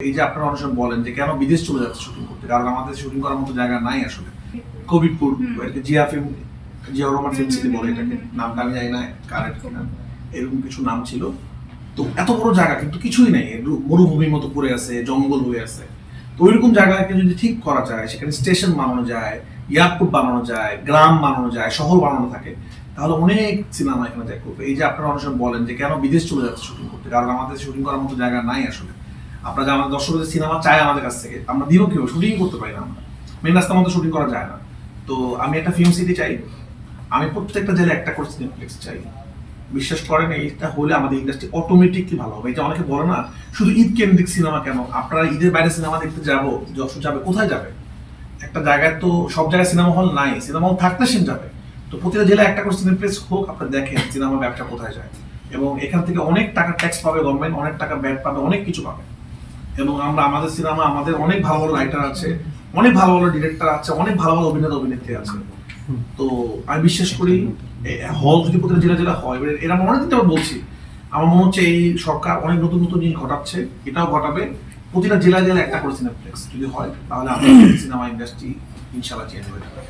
এই যে আপনারা অনেক সময় বলেন যে কেন বিদেশ চলে যাচ্ছে শুটিং করতে, কারণ আমাদের শুটিং করার মতো জায়গা নাই আসলে। Kabirpur, Zia film, Zia Rahman film city বলে এটাকে, নামটা আমি জানি না কারেক্ট কিনা, এরকম কিছু নাম ছিল। তো এত বড় জায়গা কিন্তু কিছুই নেই, মরুভূমির মতো পড়ে আছে, জঙ্গল হয়ে আছে। তো ওইরকম জায়গাকে যদি ঠিক করা যায়, সেখানে স্টেশন বানানো যায়, এয়ারপোর্ট বানানো যায়, গ্রাম বানানো যায়, শহর বানানো থাকে, তাহলে অনেক সিনেমা এখানে যায় করবে। এই যে আপনারা অনেক সময় বলেন যে কেন বিদেশ চলে যাচ্ছে শুটিং করতে, কারণ আমাদের শুটিং করার মতো জায়গা নাই আসলে। আপনারা যে আমাদের দর্শকদের সিনেমা চায় আমাদের কাছ থেকে, আমরা দিব কেউ শুটিং করতে পারি না, আমরা মেন রাস্তার মতো শুটিং করা যায় না। তো আমি একটা ফিল্ম সিটি চাই, আমি প্রত্যেকটা জেলায় একটা করে সিনেপ্লেক্স চাই। বিশ্বাস করেন, এইটা হলে আমাদের ইন্ডাস্ট্রি অটোমেটিকলি ভালো হবে। এটা অনেকে বলে না শুধু ঈদ কেন্দ্রিক সিনেমা কেন, আপনারা ঈদের বাইরে সিনেমা দেখতে যাবো, যশোর যাবে, কোথায় যাবে? একটা জায়গায় তো সব জায়গায় সিনেমা হল নাই, সিনেমা হল থাকলে সে যাবে। তো প্রতিটা জেলায় একটা করে সিনেপ্লেক্স হোক, আপনারা দেখেন সিনেমা ব্যবসা কোথায় যায়। এবং এখান থেকে অনেক টাকা ট্যাক্স পাবে গভর্নমেন্ট, অনেক টাকা ব্যাট পাবে, অনেক কিছু পাবে। এবং আমরা আমাদের সিনেমা, আমাদের অনেক ভালো ভালো রাইটার আছে, অনেক ভালো ভালো ডিরেক্টর আছে, অনেক ভালো ভালো অভিনেতা অভিনেত্রী আছে। তো আমি বিশ্বাস করি হল যদি প্রতিটা জেলা জেলা হয়, এরা অনেক দিন বলছি, আমার মনে হচ্ছে এই সরকার অনেক নতুন নতুন জিনিস ঘটাচ্ছে, এটাও ঘটাবে। প্রতিটা জেলা জেলা একটা করে সিনেপ্লেক্স যদি হয়, তাহলে আমাদের সিনেমা ইন্ডাস্ট্রি ইনশাআল্লাহ চেঞ্জ হয়ে যাবে।